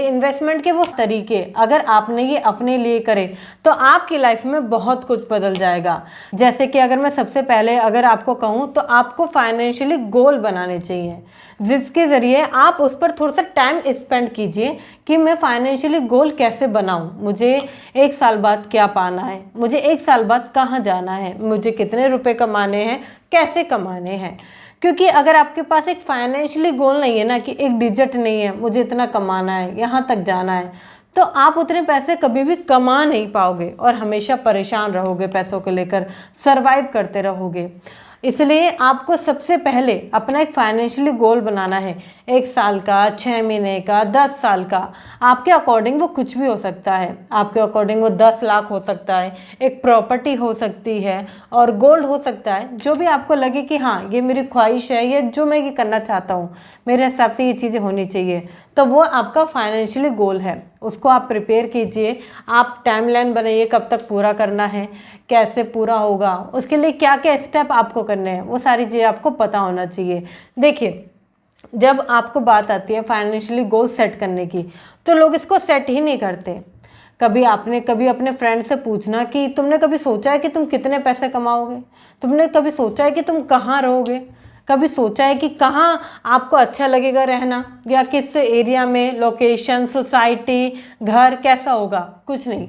Investment के वो तरीके अगर आपने ये अपने लिए करे तो आपकी लाइफ में बहुत कुछ बदल जाएगा। जैसे कि अगर मैं सबसे पहले अगर आपको कहूँ तो आपको फाइनेंशियली गोल बनाने चाहिए, जिसके ज़रिए आप उस पर थोड़ा सा टाइम स्पेंड कीजिए कि मैं फाइनेंशियली गोल कैसे बनाऊँ, मुझे 1 साल बाद क्या पाना है, मुझे 1 साल बाद कहाँ जाना है, मुझे कितने रुपए कमाने हैं, कैसे कमाने हैं। क्योंकि अगर आपके पास एक फाइनेंशियली गोल नहीं है ना, कि एक डिजिट नहीं है मुझे इतना कमाना है, यहाँ तक जाना है, तो आप उतने पैसे कभी भी कमा नहीं पाओगे और हमेशा परेशान रहोगे, पैसों को लेकर सर्वाइव करते रहोगे। इसलिए आपको सबसे पहले अपना एक फाइनेंशियली गोल बनाना है, 1 साल का, 6 महीने का, 10 साल का, आपके अकॉर्डिंग वो कुछ भी हो सकता है। आपके अकॉर्डिंग वो 10 लाख हो सकता है, एक प्रॉपर्टी हो सकती है और गोल्ड हो सकता है। जो भी आपको लगे कि हाँ ये मेरी ख्वाहिश है, ये जो मैं ये करना चाहता हूँ, मेरे हिसाब से ये चीज़ें होनी चाहिए, तो वो आपका फाइनेंशियली गोल है। उसको आप प्रिपेयर कीजिए, आप टाइमलाइन बनाइए कब तक पूरा करना है, कैसे पूरा होगा, उसके लिए क्या क्या स्टेप आपको करने हैं, वो सारी चीज़ें आपको पता होना चाहिए। देखिए, जब आपको बात आती है फाइनेंशियली गोल सेट करने की, तो लोग इसको सेट ही नहीं करते। कभी अपने फ्रेंड से पूछना कि तुमने कभी सोचा है कि तुम कितने पैसे कमाओगे, तुमने कभी सोचा है कि तुम कहाँ रहोगे, कभी सोचा है कि कहाँ आपको अच्छा लगेगा रहना, या किस एरिया में, लोकेशन, सोसाइटी, घर कैसा होगा, कुछ नहीं।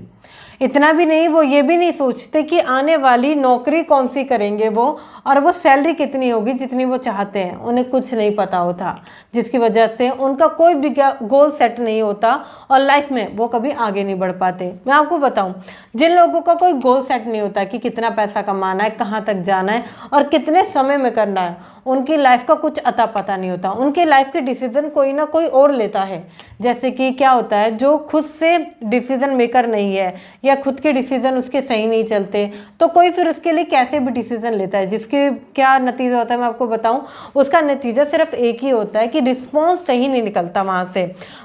इतना भी नहीं, वो ये भी नहीं सोचते कि आने वाली नौकरी कौन सी करेंगे वो, और वो सैलरी कितनी होगी जितनी वो चाहते हैं, उन्हें कुछ नहीं पता होता, जिसकी वजह से उनका कोई भी गोल सेट नहीं होता और लाइफ में वो कभी आगे नहीं बढ़ पाते। मैं आपको बताऊं, जिन लोगों का कोई गोल सेट नहीं होता कि कितना पैसा कमाना है, कहाँ तक जाना है और कितने समय में करना है, उनकी लाइफ का कुछ अता पता नहीं होता। उनकी लाइफ के डिसीजन कोई ना कोई और लेता है। जैसे कि क्या होता है, जो खुद से डिसीजन मेकर नहीं है या खुद के डिसीजन उसके सही नहीं चलते, तो कोई फिर उसके लिए कैसे भी डिसीजन लेता है, जिसके क्या नतीजा होता है मैं आपको बताऊं, उसका नतीजा सिर्फ एक ही होता है कि रिस्पॉन्स सही नहीं निकलता वहाँ से।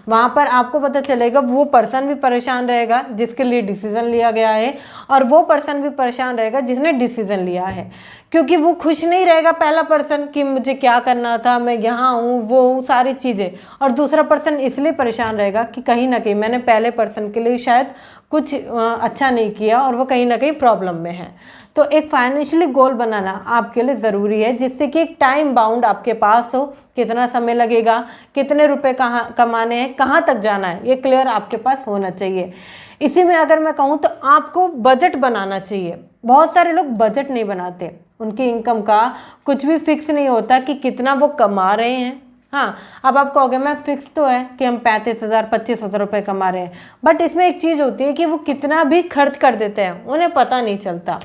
वहाँ पर आपको पता चलेगा वो पर्सन भी परेशान रहेगा जिसके लिए डिसीजन लिया गया है, और वो पर्सन भी परेशान रहेगा जिसने डिसीजन लिया है, क्योंकि वो खुश नहीं रहेगा पहला पर्सन कि मुझे क्या करना था, मैं यहाँ हूँ, वो हूँ, सारी चीज़ें। और दूसरा पर्सन इसलिए परेशान रहेगा कि कहीं ना कहीं मैंने पहले पर्सन के लिए शायद कुछ अच्छा नहीं किया और वो कहीं ना कहीं प्रॉब्लम में है। तो एक फाइनेंशियली गोल बनाना आपके लिए ज़रूरी है, जिससे कि एक टाइम बाउंड आपके पास हो, कितना समय लगेगा, कितने रुपए कहाँ कमाने हैं, कहाँ तक जाना है, ये क्लियर आपके पास होना चाहिए। इसी में अगर मैं कहूँ तो आपको बजट बनाना चाहिए। बहुत सारे लोग बजट नहीं बनाते, उनकी इनकम का कुछ भी फिक्स नहीं होता कि कितना वो कमा रहे हैं। हाँ, अब आप कहोगे मैं फिक्स तो है कि हम 35,000 25,000 रुपये कमा रहे हैं, बट इसमें एक चीज़ होती है कि वो कितना भी खर्च कर देते हैं, उन्हें पता नहीं चलता।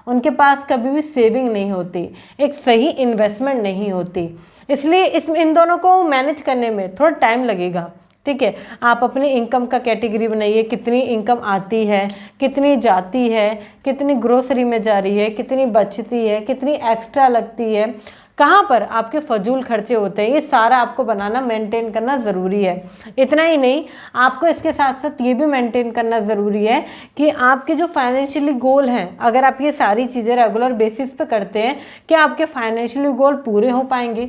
उनके पास कभी भी सेविंग नहीं होती, एक सही इन्वेस्टमेंट नहीं होती। इसलिए इन दोनों को मैनेज करने में थोड़ा टाइम लगेगा। ठीक है, आप अपनी इनकम का कैटेगरी बनाइए, कितनी इनकम आती है, कितनी जाती है, कितनी ग्रोसरी में जा रही है, कितनी बचती है, कितनी एक्स्ट्रा लगती है, कहाँ पर आपके फजूल खर्चे होते हैं, ये सारा आपको बनाना, मेंटेन करना ज़रूरी है। इतना ही नहीं, आपको इसके साथ साथ ये भी मेंटेन करना ज़रूरी है कि आपके जो फाइनेंशियली गोल हैं, अगर आप ये सारी चीज़ें रेगुलर बेसिस पे करते हैं, क्या आपके फाइनेंशियली गोल पूरे हो पाएंगे।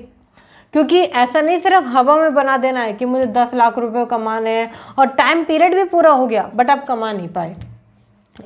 क्योंकि ऐसा नहीं सिर्फ हवा में बना देना है कि मुझे 10 लाख रुपए कमाने हैं और टाइम पीरियड भी पूरा हो गया बट आप कमा नहीं पाए।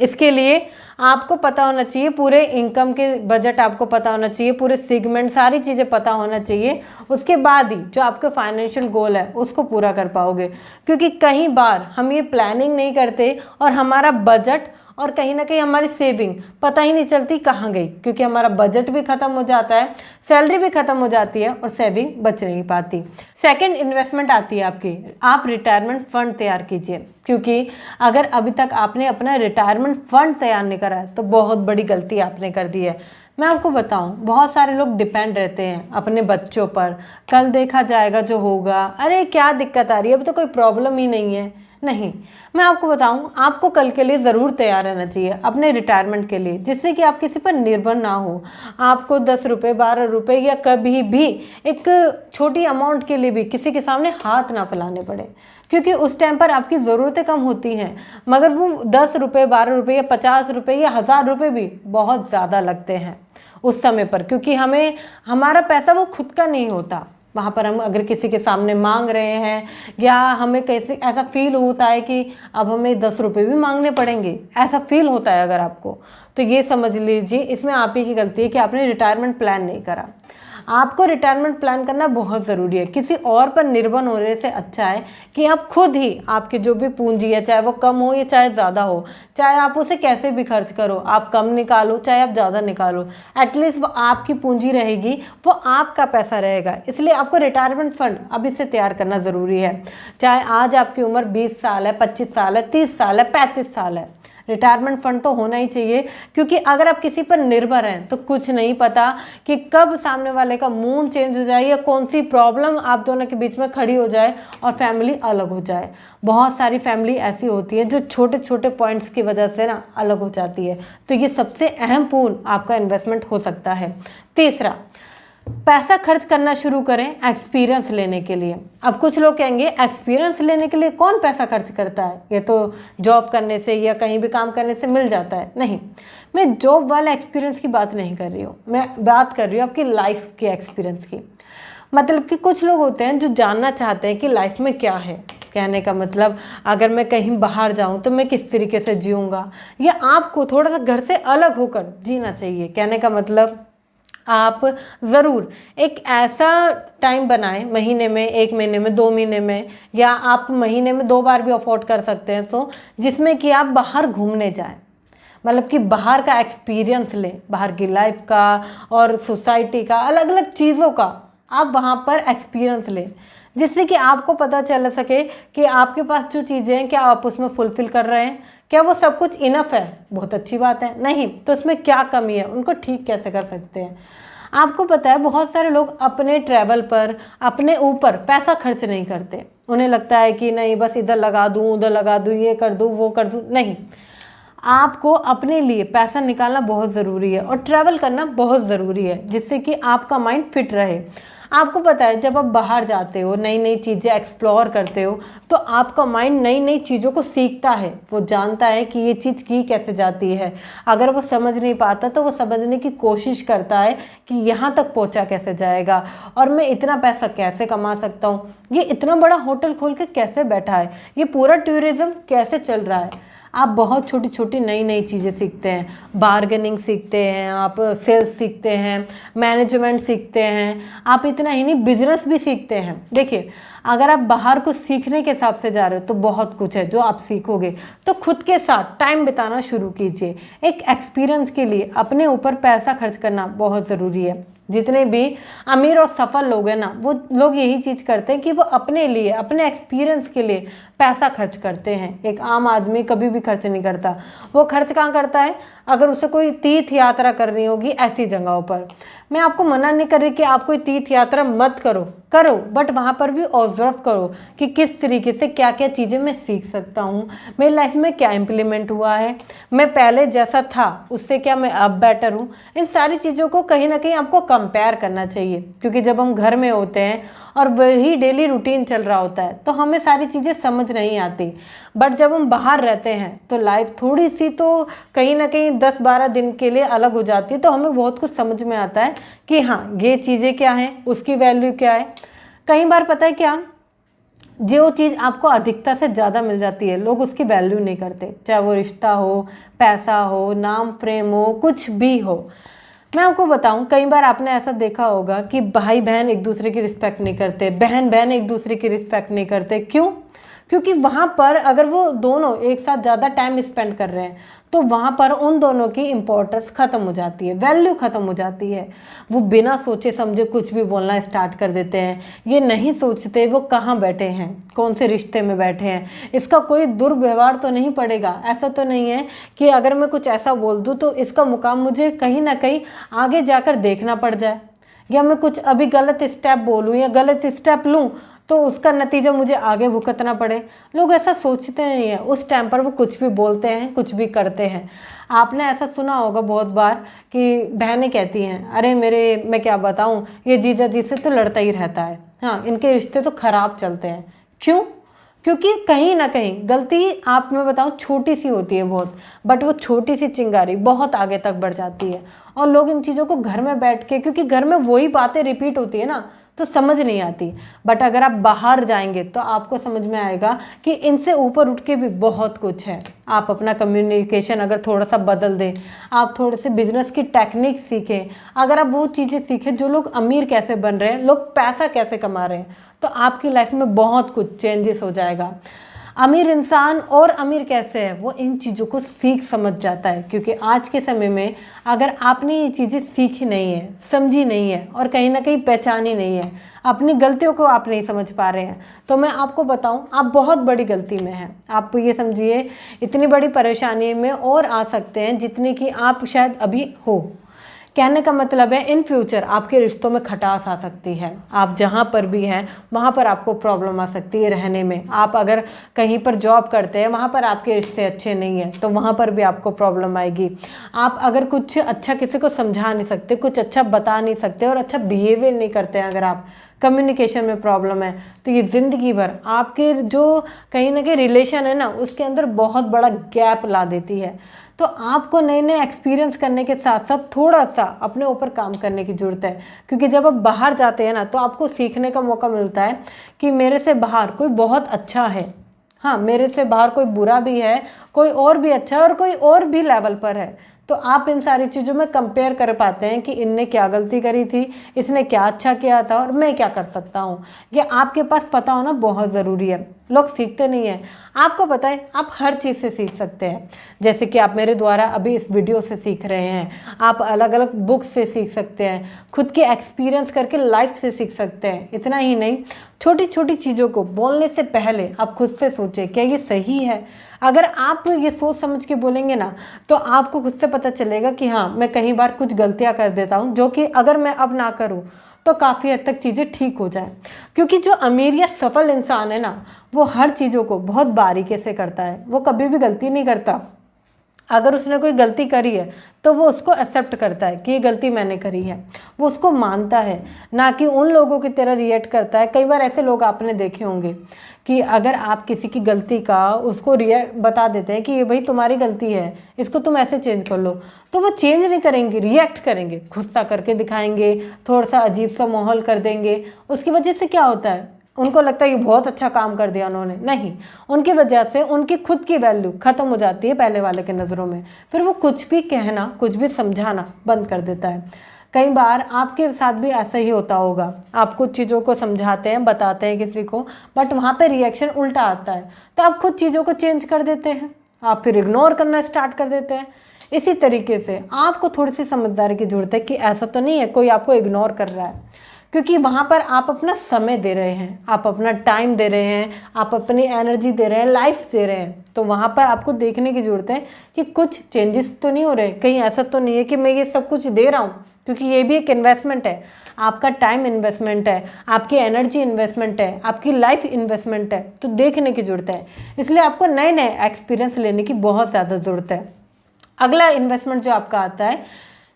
इसके लिए आपको पता होना चाहिए, पूरे इनकम के बजट आपको पता होना चाहिए, पूरे सेगमेंट, सारी चीज़ें पता होना चाहिए। उसके बाद ही जो आपका फाइनेंशियल गोल है उसको पूरा कर पाओगे। क्योंकि कई बार हम ये प्लानिंग नहीं करते और हमारा बजट और कहीं ना कहीं हमारी सेविंग पता ही नहीं चलती कहाँ गई, क्योंकि हमारा बजट भी खत्म हो जाता है, सैलरी भी खत्म हो जाती है और सेविंग बच नहीं पाती। सेकंड इन्वेस्टमेंट आती है आपकी, आप रिटायरमेंट फंड तैयार कीजिए। क्योंकि अगर अभी तक आपने अपना रिटायरमेंट फंड तैयार नहीं करा है तो बहुत बड़ी गलती आपने कर दी है। मैं आपको बताऊं, बहुत सारे लोग डिपेंड रहते हैं अपने बच्चों पर, कल देखा जाएगा जो होगा, अरे क्या दिक्कत आ रही है, अभी तो कोई प्रॉब्लम ही नहीं है। नहीं, मैं आपको बताऊं, आपको कल के लिए ज़रूर तैयार रहना चाहिए, अपने रिटायरमेंट के लिए, जिससे कि आप किसी पर निर्भर ना हो। आपको 10 रुपये 12 रुपये या कभी भी एक छोटी अमाउंट के लिए भी किसी के सामने हाथ ना फैलाने पड़े, क्योंकि उस टाइम पर आपकी ज़रूरतें कम होती हैं, मगर वो 10 रुपये 12 रुपये या 50 रुपये या 1000 रुपये भी बहुत ज़्यादा लगते हैं उस समय पर, क्योंकि हमें हमारा पैसा वो खुद का नहीं होता, वहाँ पर हम अगर किसी के सामने मांग रहे हैं या हमें कैसे ऐसा फील होता है कि अब हमें 10 रुपये भी मांगने पड़ेंगे, ऐसा फील होता है अगर आपको, तो ये समझ लीजिए इसमें आप ही की गलती है कि आपने रिटायरमेंट प्लान नहीं करा। आपको रिटायरमेंट प्लान करना बहुत ज़रूरी है। किसी और पर निर्भर होने से अच्छा है कि आप खुद ही आपकी जो भी पूंजी है, चाहे वो कम हो या चाहे ज़्यादा हो, चाहे आप उसे कैसे भी खर्च करो, आप कम निकालो चाहे आप ज़्यादा निकालो, एटलीस्ट वो आपकी पूंजी रहेगी, वो आपका पैसा रहेगा। इसलिए आपको रिटायरमेंट फंड अभी से तैयार करना ज़रूरी है। चाहे आज आपकी उम्र 20 साल है, 25 साल है, 30 साल है, 35 साल है, रिटायरमेंट फंड तो होना ही चाहिए। क्योंकि अगर आप किसी पर निर्भर हैं तो कुछ नहीं पता कि कब सामने वाले का मूड चेंज हो जाए या कौन सी प्रॉब्लम आप दोनों के बीच में खड़ी हो जाए और फैमिली अलग हो जाए। बहुत सारी फैमिली ऐसी होती है जो छोटे छोटे पॉइंट्स की वजह से ना अलग हो जाती है। तो ये सबसे अहम पूर्ण आपका इन्वेस्टमेंट हो सकता है। तीसरा, पैसा खर्च करना शुरू करें एक्सपीरियंस लेने के लिए। अब कुछ लोग कहेंगे एक्सपीरियंस लेने के लिए कौन पैसा खर्च करता है, ये तो जॉब करने से या कहीं भी काम करने से मिल जाता है। नहीं, मैं जॉब वाला एक्सपीरियंस की बात नहीं कर रही हूँ, मैं बात कर रही हूँ आपकी लाइफ के एक्सपीरियंस की। मतलब कि कुछ लोग होते हैं जो जानना चाहते हैं कि लाइफ में क्या है। कहने का मतलब, अगर मैं कहीं बाहर जाऊं तो मैं किस तरीके से जीऊँगा, या आपको थोड़ा सा घर से अलग होकर जीना चाहिए। कहने का मतलब, आप ज़रूर एक ऐसा टाइम बनाएं, महीने में, 1 महीने में, 2 महीने में, या आप महीने में 2 बार भी अफोर्ड कर सकते हैं, तो जिसमें कि आप बाहर घूमने जाएं। मतलब कि बाहर का एक्सपीरियंस लें, बाहर की लाइफ का और सोसाइटी का, अलग अलग चीज़ों का आप वहाँ पर एक्सपीरियंस लें, जिससे कि आपको पता चल सके कि आपके पास जो चीज़ें हैं क्या आप उसमें फुलफ़िल कर रहे हैं, क्या वो सब कुछ इनफ है, बहुत अच्छी बात है, नहीं तो उसमें क्या कमी है, उनको ठीक कैसे कर सकते हैं। आपको पता है बहुत सारे लोग अपने ट्रैवल पर, अपने ऊपर पैसा खर्च नहीं करते। उन्हें लगता है कि नहीं बस इधर लगा दूँ, उधर लगा दूँ, ये कर दूँ, वो कर दूँ। नहीं, आपको अपने लिए पैसा निकालना बहुत ज़रूरी है और ट्रैवल करना बहुत ज़रूरी है, जिससे कि आपका माइंड फिट रहे। आपको पता है जब आप बाहर जाते हो, नई नई चीज़ें एक्सप्लोर करते हो, तो आपका माइंड नई नई चीज़ों को सीखता है। वो जानता है कि ये चीज़ की कैसे जाती है। अगर वो समझ नहीं पाता तो वो समझने की कोशिश करता है कि यहाँ तक पहुँचा कैसे जाएगा और मैं इतना पैसा कैसे कमा सकता हूँ, ये इतना बड़ा होटल खोल के कैसे बैठा है, ये पूरा टूरिज़्म कैसे चल रहा है। आप बहुत छोटी छोटी नई नई चीज़ें सीखते हैं, बार्गेनिंग सीखते हैं, आप सेल्स सीखते हैं, मैनेजमेंट सीखते हैं। आप इतना ही नहीं, बिजनेस भी सीखते हैं। देखिए, अगर आप बाहर कुछ सीखने के हिसाब से जा रहे हो तो बहुत कुछ है जो आप सीखोगे। तो खुद के साथ टाइम बिताना शुरू कीजिए। एक एक्सपीरियंस के लिए अपने ऊपर पैसा खर्च करना बहुत ज़रूरी है। जितने भी अमीर और सफल लोग हैं ना, वो लोग यही चीज़ करते हैं कि वो अपने लिए, अपने एक्सपीरियंस के लिए पैसा खर्च करते हैं। एक आम आदमी कभी भी खर्च नहीं करता। वो खर्च कहाँ करता है, अगर उसे कोई तीर्थ यात्रा करनी होगी ऐसी जगहों पर। मैं आपको मना नहीं कर रही कि आप कोई तीर्थ यात्रा मत करो, बट वहाँ पर भी ऑब्जर्व करो कि किस तरीके से क्या क्या चीज़ें मैं सीख सकता हूँ, मेरी लाइफ में क्या इम्प्लीमेंट हुआ है, मैं पहले जैसा था उससे क्या मैं अब बेटर हूँ। इन सारी चीज़ों को कहीं ना कहीं आपको कंपेयर करना चाहिए, क्योंकि जब हम घर में होते हैं और वही डेली रूटीन चल रहा होता है तो हमें सारी चीज़ें समझ नहीं आती। बट जब हम बाहर रहते हैं तो लाइफ थोड़ी सी तो कहीं ना कहीं 10-12 दिन के लिए अलग हो जाती है, तो हमें बहुत कुछ समझ में आता है कि हाँ ये चीज़ें क्या हैं, उसकी वैल्यू क्या है। कई बार पता है क्या, जो चीज़ आपको अधिकता से ज़्यादा मिल जाती है लोग उसकी वैल्यू नहीं करते, चाहे वो रिश्ता हो, पैसा हो, नाम फ्रेम हो, कुछ भी हो। मैं आपको बताऊं, कई बार आपने ऐसा देखा होगा कि भाई बहन एक दूसरे की रिस्पेक्ट नहीं करते, बहन बहन एक दूसरे की रिस्पेक्ट नहीं करते। क्यों? क्योंकि वहाँ पर अगर वो दोनों एक साथ ज़्यादा टाइम स्पेंड कर रहे हैं तो वहाँ पर उन दोनों की इम्पोर्टेंस ख़त्म हो जाती है, वैल्यू ख़त्म हो जाती है। वो बिना सोचे समझे कुछ भी बोलना स्टार्ट कर देते हैं। ये नहीं सोचते वो कहाँ बैठे हैं, कौन से रिश्ते में बैठे हैं, इसका कोई दुर्व्यवहार तो नहीं पड़ेगा। ऐसा तो नहीं है कि अगर मैं कुछ ऐसा बोल दूँ तो इसका मुकाम मुझे कहीं ना कहीं आगे जाकर देखना पड़ जाए, या मैं कुछ अभी गलत स्टेप बोलूँ या गलत स्टेप लूँ तो उसका नतीजा मुझे आगे भुगतना पड़े। लोग ऐसा सोचते नहीं हैं, उस टाइम पर वो कुछ भी बोलते हैं, कुछ भी करते हैं। आपने ऐसा सुना होगा बहुत बार कि बहनें कहती हैं, अरे मैं क्या बताऊं, ये जीजा जी से तो लड़ता ही रहता है, हाँ इनके रिश्ते तो खराब चलते हैं। क्यों? क्योंकि कहीं ना कहीं गलती, आप मैं बताऊं, छोटी सी होती है बहुत, बट वो छोटी सी चिंगारी बहुत आगे तक बढ़ जाती है। और लोग इन चीज़ों को घर में बैठ के, क्योंकि घर में वही बातें रिपीट होती है ना, तो समझ नहीं आती। बट अगर आप बाहर जाएंगे तो आपको समझ में आएगा कि इनसे ऊपर उठ के भी बहुत कुछ है। आप अपना कम्युनिकेशन अगर थोड़ा सा बदल दें, आप थोड़े से बिजनेस की टेक्निक सीखें, अगर आप वो चीज़ें सीखें जो लोग अमीर कैसे बन रहे हैं, लोग पैसा कैसे कमा रहे हैं, तो आपकी लाइफ में बहुत कुछ चेंजेस हो जाएगा। अमीर इंसान और अमीर कैसे है, वो इन चीज़ों को सीख समझ जाता है। क्योंकि आज के समय में अगर आपने ये चीज़ें सीखी नहीं है, समझी नहीं है और कहीं ना कहीं पहचानी नहीं है, अपनी गलतियों को आप नहीं समझ पा रहे हैं, तो मैं आपको बताऊं आप बहुत बड़ी गलती में हैं। आप ये समझिए इतनी बड़ी परेशानी में और आ सकते हैं जितनी कि आप शायद अभी हो। कहने का मतलब है इन फ्यूचर आपके रिश्तों में खटास आ सकती है। आप जहाँ पर भी हैं वहाँ पर आपको प्रॉब्लम आ सकती है रहने में। आप अगर कहीं पर जॉब करते हैं, वहाँ पर आपके रिश्ते अच्छे नहीं हैं, तो वहाँ पर भी आपको प्रॉब्लम आएगी। आप अगर कुछ अच्छा किसी को समझा नहीं सकते, कुछ अच्छा बता नहीं सकते और अच्छा बिहेवियर नहीं करते हैं, अगर आप कम्युनिकेशन में प्रॉब्लम है, तो ये ज़िंदगी भर आपके जो कहीं ना कहीं रिलेशन है ना, उसके अंदर बहुत बड़ा गैप ला देती है। तो आपको नए नए एक्सपीरियंस करने के साथ साथ थोड़ा सा अपने ऊपर काम करने की ज़रूरत है। क्योंकि जब आप बाहर जाते हैं ना, तो आपको सीखने का मौका मिलता है कि मेरे से बाहर कोई बहुत अच्छा है, हाँ मेरे से बाहर कोई बुरा भी है, कोई और भी अच्छा है और कोई और भी लेवल पर है। तो आप इन सारी चीज़ों में कंपेयर कर पाते हैं कि इनने क्या गलती करी थी, इसने क्या अच्छा किया था और मैं क्या कर सकता हूँ। ये आपके पास पता होना बहुत ज़रूरी है। लोग सीखते नहीं हैं। आपको पता है आप हर चीज़ से सीख सकते हैं। जैसे कि आप मेरे द्वारा अभी इस वीडियो से सीख रहे हैं, आप अलग अलग बुक्स से सीख सकते हैं, खुद के एक्सपीरियंस करके लाइफ से सीख सकते हैं। इतना ही नहीं, छोटी छोटी चीज़ों को बोलने से पहले आप खुद से सोचें क्या ये सही है। अगर आप ये सोच समझ के बोलेंगे ना, तो आपको खुद से पता चलेगा कि हाँ मैं कई बार कुछ गलतियाँ कर देता हूँ, जो कि अगर मैं अब ना करूँ तो काफ़ी हद तक चीज़ें ठीक हो जाएं। क्योंकि जो अमीर या सफल इंसान है ना, वो हर चीज़ों को बहुत बारीकी से करता है। वो कभी भी गलती नहीं करता। अगर उसने कोई गलती करी है तो वो उसको एक्सेप्ट करता है कि ये गलती मैंने करी है, वो उसको मानता है, ना कि उन लोगों की तरह रिएक्ट करता है। कई बार ऐसे लोग आपने देखे होंगे कि अगर आप किसी की गलती का उसको रिएक्ट बता देते हैं कि ये भाई तुम्हारी गलती है, इसको तुम ऐसे चेंज कर लो, तो वो चेंज नहीं करेंगे, रिएक्ट करेंगे, गुस्सा करके दिखाएंगे, थोड़ा सा अजीब सा माहौल कर देंगे। उसकी वजह से क्या होता है, उनको लगता है कि बहुत अच्छा काम कर दिया उन्होंने, नहीं, उनकी वजह से उनकी खुद की वैल्यू खत्म हो जाती है पहले वाले के नज़रों में। फिर वो कुछ भी कहना, कुछ भी समझाना बंद कर देता है। कई बार आपके साथ भी ऐसा ही होता होगा। आप कुछ चीज़ों को समझाते हैं, बताते हैं किसी को, बट वहाँ पे रिएक्शन उल्टा आता है, तो आप खुद चीज़ों को चेंज कर देते हैं, आप फिर इग्नोर करना स्टार्ट कर देते हैं। इसी तरीके से आपको थोड़ी सी समझदारी की ज़रूरत है कि ऐसा तो नहीं है कोई आपको इग्नोर कर रहा है, क्योंकि वहाँ पर आप अपना समय दे रहे हैं, आप अपना टाइम दे रहे हैं, आप अपनी एनर्जी दे रहे हैं, लाइफ दे रहे हैं। तो वहाँ पर आपको देखने की ज़रूरत है कि कुछ चेंजेस तो नहीं हो रहे, कहीं ऐसा तो नहीं है कि मैं ये सब कुछ दे रहा हूँ, क्योंकि ये भी एक इन्वेस्टमेंट है, आपका टाइम इन्वेस्टमेंट है, आपकी एनर्जी इन्वेस्टमेंट है, आपकी लाइफ इन्वेस्टमेंट है। तो देखने की ज़रूरत है, इसलिए आपको नए नए एक्सपीरियंस लेने की बहुत ज़्यादा ज़रूरत है। अगला इन्वेस्टमेंट जो आपका आता है,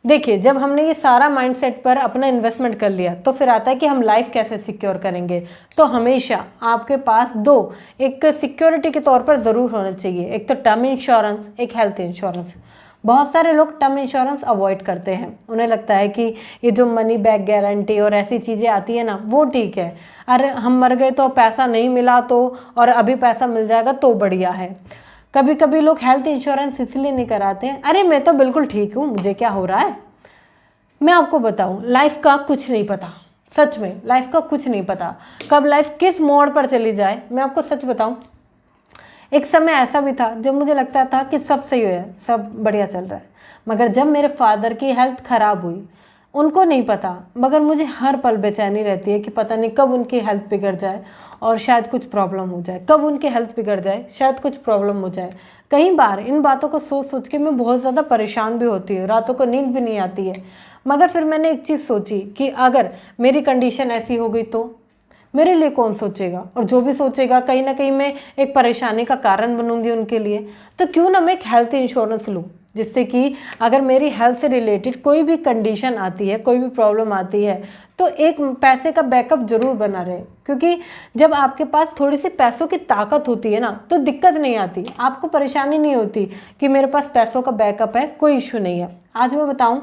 देखिए जब हमने ये सारा माइंडसेट पर अपना इन्वेस्टमेंट कर लिया, तो फिर आता है कि हम लाइफ कैसे सिक्योर करेंगे। तो हमेशा आपके पास दो एक सिक्योरिटी के तौर पर ज़रूर होना चाहिए, एक तो टर्म इंश्योरेंस, एक हेल्थ इंश्योरेंस। बहुत सारे लोग टर्म इंश्योरेंस अवॉइड करते हैं, उन्हें लगता है कि ये जो मनी बैक गारंटी और ऐसी चीज़ें आती है ना, वो ठीक है, अरे हम मर गए तो पैसा नहीं मिला तो, और अभी पैसा मिल जाएगा तो बढ़िया है। कभी कभी लोग हेल्थ इंश्योरेंस इसलिए नहीं कराते हैं, अरे मैं तो बिल्कुल ठीक हूँ, मुझे क्या हो रहा है। मैं आपको बताऊँ, लाइफ का कुछ नहीं पता, सच में लाइफ का कुछ नहीं पता, कब लाइफ किस मोड़ पर चली जाए। मैं आपको सच बताऊँ, एक समय ऐसा भी था जब मुझे लगता था कि सब सही है, सब बढ़िया चल रहा है, मगर जब मेरे फादर की हेल्थ ख़राब हुई, उनको नहीं पता, मगर मुझे हर पल बेचैनी रहती है कि पता नहीं कब उनकी हेल्थ बिगड़ जाए और शायद कुछ प्रॉब्लम हो जाए, कब उनकी हेल्थ बिगड़ जाए, शायद कुछ प्रॉब्लम हो जाए। कई बार इन बातों को सोच सोच के मैं बहुत ज़्यादा परेशान भी होती हूँ, रातों को नींद भी नहीं आती है। मगर फिर मैंने एक चीज़ सोची कि अगर मेरी कंडीशन ऐसी हो गई तो मेरे लिए कौन सोचेगा, और जो भी सोचेगा कहीं ना कहीं मैं एक परेशानी का कारण बनूंगी उनके लिए। तो क्यों ना मैं एक हेल्थ इंश्योरेंस लूँ, जिससे कि अगर मेरी हेल्थ से रिलेटेड कोई भी कंडीशन आती है, कोई भी प्रॉब्लम आती है, तो एक पैसे का बैकअप जरूर बना रहे। क्योंकि जब आपके पास थोड़ी सी पैसों की ताकत होती है ना, तो दिक्कत नहीं आती, आपको परेशानी नहीं होती कि मेरे पास पैसों का बैकअप है, कोई इशू नहीं है। आज मैं बताऊँ,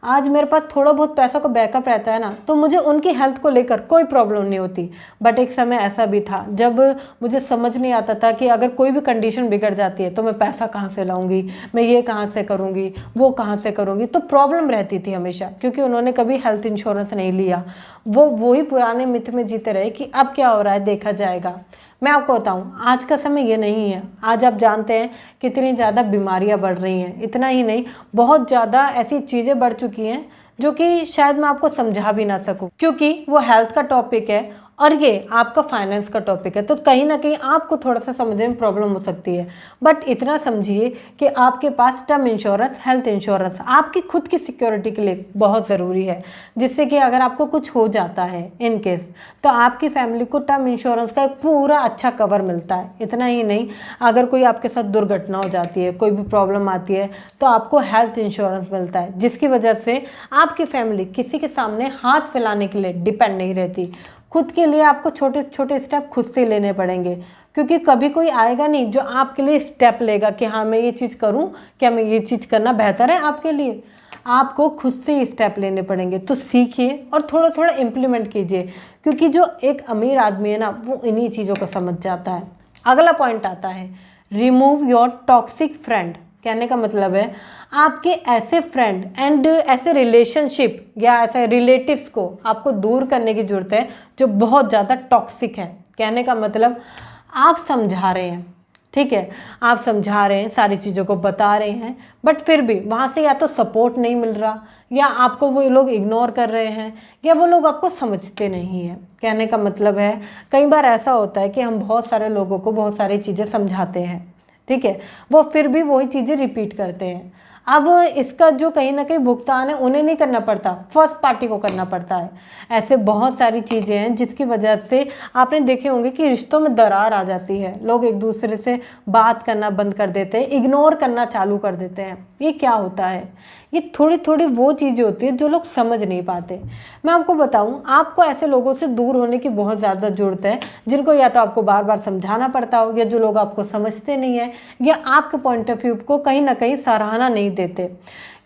आज मेरे पास थोड़ा बहुत पैसा का बैकअप रहता है ना, तो मुझे उनकी हेल्थ को लेकर कोई प्रॉब्लम नहीं होती। बट एक समय ऐसा भी था जब मुझे समझ नहीं आता था कि अगर कोई भी कंडीशन बिगड़ जाती है तो मैं पैसा कहाँ से लाऊंगी, मैं ये कहाँ से करूँगी, वो कहाँ से करूँगी। तो प्रॉब्लम रहती थी हमेशा, क्योंकि उन्होंने कभी हेल्थ इंश्योरेंस नहीं लिया। वो वही पुराने मिथ में जीते रहे कि अब क्या हो रहा है देखा जाएगा। मैं आपको बताऊं, आज का समय ये नहीं है। आज आप जानते हैं कितनी ज़्यादा बीमारियां बढ़ रही हैं। इतना ही नहीं, बहुत ज़्यादा ऐसी चीज़ें बढ़ चुकी हैं जो कि शायद मैं आपको समझा भी ना सकूं, क्योंकि वो हेल्थ का टॉपिक है और ये आपका फाइनेंस का टॉपिक है। तो कहीं ना कहीं आपको थोड़ा सा समझने में प्रॉब्लम हो सकती है। बट इतना समझिए कि आपके पास टर्म इंश्योरेंस, हेल्थ इंश्योरेंस आपकी खुद की सिक्योरिटी के लिए बहुत ज़रूरी है, जिससे कि अगर आपको कुछ हो जाता है इन केस, तो आपकी फैमिली को टर्म इंश्योरेंस का एक पूरा अच्छा कवर मिलता है। इतना ही नहीं, अगर कोई आपके साथ दुर्घटना हो जाती है, कोई भी प्रॉब्लम आती है, तो आपको हेल्थ इंश्योरेंस मिलता है, जिसकी वजह से आपकी फैमिली किसी के सामने हाथ फैलाने के लिए डिपेंड नहीं रहती। खुद के लिए आपको छोटे छोटे स्टेप खुद से लेने पड़ेंगे, क्योंकि कभी कोई आएगा नहीं जो आपके लिए स्टेप लेगा कि हाँ मैं ये चीज़ करूँ, क्या मैं ये चीज़ करना बेहतर है आपके लिए। आपको खुद से ही स्टेप लेने पड़ेंगे। तो सीखिए और थोड़ा थोड़ा इम्प्लीमेंट कीजिए, क्योंकि जो एक अमीर आदमी है ना, वो इन्हीं चीज़ों को समझ जाता है। अगला पॉइंट आता है, रिमूव योर टॉक्सिक फ्रेंड। कहने का मतलब है आपके ऐसे फ्रेंड एंड ऐसे रिलेशनशिप या ऐसे रिलेटिव्स को आपको दूर करने की ज़रूरत है जो बहुत ज़्यादा टॉक्सिक है। कहने का मतलब आप समझा रहे हैं, ठीक है, आप समझा रहे हैं, सारी चीज़ों को बता रहे हैं, बट फिर भी वहाँ से या तो सपोर्ट नहीं मिल रहा, या आपको वो लोग इग्नोर कर रहे हैं, या वो लोग आपको समझते नहीं हैं। कहने का मतलब है कई बार ऐसा होता है कि हम बहुत सारे लोगों को बहुत सारी चीज़ें समझाते हैं, ठीक है, वो फिर भी वही चीज़ें रिपीट करते हैं। अब इसका जो कहीं ना कहीं भुगतान है उन्हें नहीं करना पड़ता, फर्स्ट पार्टी को करना पड़ता है। ऐसे बहुत सारी चीज़ें हैं जिसकी वजह से आपने देखे होंगे कि रिश्तों में दरार आ जाती है। लोग एक दूसरे से बात करना बंद कर देते हैं, इग्नोर करना चालू कर देते हैं। ये क्या होता है? ये थोड़ी थोड़ी वो चीज़ें होती है जो लोग समझ नहीं पाते। मैं आपको बताऊं, आपको ऐसे लोगों से दूर होने की बहुत ज़्यादा ज़रूरत है जिनको या तो आपको बार बार समझाना पड़ता हो, या जो लोग आपको समझते नहीं है, या आपके पॉइंट ऑफ व्यू को कहीं ना कहीं सराहना नहीं देते।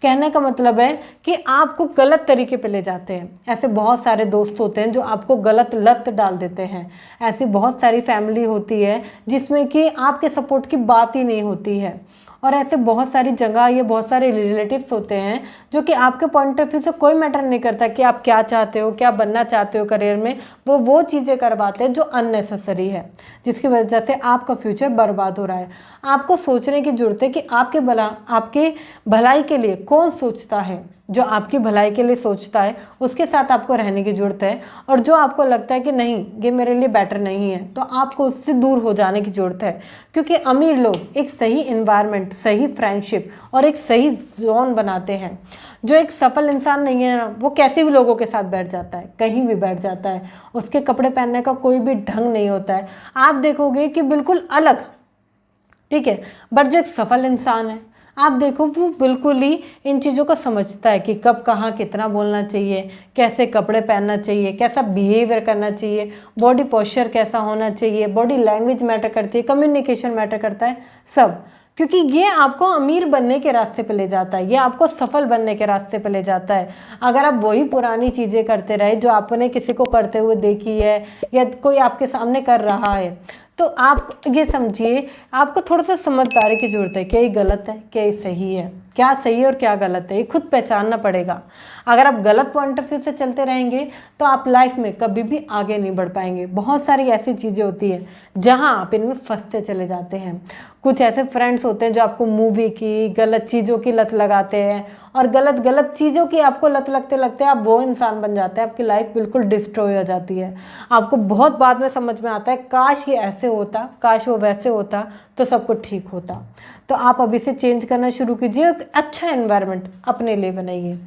कहने का मतलब है कि आपको गलत तरीके पे ले जाते हैं। ऐसे बहुत सारे दोस्त होते हैं जो आपको गलत लत डाल देते हैं। ऐसी बहुत सारी फैमिली होती है जिसमें कि आपके सपोर्ट की बात ही नहीं होती है। और ऐसे बहुत सारी जगह, ये बहुत सारे रिलेटिव्स होते हैं जो कि आपके पॉइंट ऑफ व्यू से कोई मैटर नहीं करता कि आप क्या चाहते हो, क्या बनना चाहते हो करियर में। वो चीज़ें करवाते हैं जो अननेसेसरी है, जिसकी वजह से आपका फ्यूचर बर्बाद हो रहा है। आपको सोचने की ज़रूरत है कि आपके भलाई के लिए कौन सोचता है। जो आपकी भलाई के लिए सोचता है उसके साथ आपको रहने की ज़रूरत है, और जो आपको लगता है कि नहीं ये मेरे लिए बेटर नहीं है, तो आपको उससे दूर हो जाने की ज़रूरत है। क्योंकि अमीर लोग एक सही इन्वायरमेंट, सही फ्रेंडशिप और एक सही जोन बनाते हैं। जो एक सफल इंसान नहीं है ना, वो कैसे भी लोगों के साथ बैठ जाता है, कहीं भी बैठ जाता है, उसके कपड़े पहनने का कोई भी ढंग नहीं होता है, आप देखोगे कि बिल्कुल अलग, ठीक है। बट जो एक सफल इंसान है, आप देखो वो बिल्कुल ही इन चीज़ों को समझता है कि कब कहाँ कितना बोलना चाहिए, कैसे कपड़े पहनना चाहिए, कैसा बिहेवियर करना चाहिए, बॉडी पोस्चर कैसा होना चाहिए, बॉडी लैंग्वेज मैटर करती है, कम्युनिकेशन मैटर करता है, सब। क्योंकि ये आपको अमीर बनने के रास्ते पे ले जाता है, ये आपको सफल बनने के रास्ते पे ले जाता है। अगर आप वही पुरानी चीज़ें करते रहे जो आपने किसी को करते हुए देखी है, या कोई आपके सामने कर रहा है, तो आप ये समझिए आपको थोड़ा सा समझदारी की ज़रूरत है। क्या ये गलत है, क्या ये सही है, क्या सही है और क्या गलत है, ये खुद पहचानना पड़ेगा। अगर आप गलत पॉइंट ऑफ व्यू से चलते रहेंगे तो आप लाइफ में कभी भी आगे नहीं बढ़ पाएंगे। बहुत सारी ऐसी चीज़ें होती हैं जहां आप इनमें फंसते चले जाते हैं। कुछ ऐसे फ्रेंड्स होते हैं जो आपको मूवी की, गलत चीज़ों की लत लगाते हैं, और गलत चीज़ों की आपको लत लगते लगते आप वो इंसान बन जाते हैं, आपकी लाइफ बिल्कुल डिस्ट्रॉय हो जाती है। आपको बहुत बाद में समझ में आता है काश ये ऐसे होता, काश वो वैसे होता, तो सब कुछ ठीक होता। तो आप अभी से चेंज करना शुरू कीजिए, एक अच्छा एनवायरनमेंट अपने लिए बनाइए।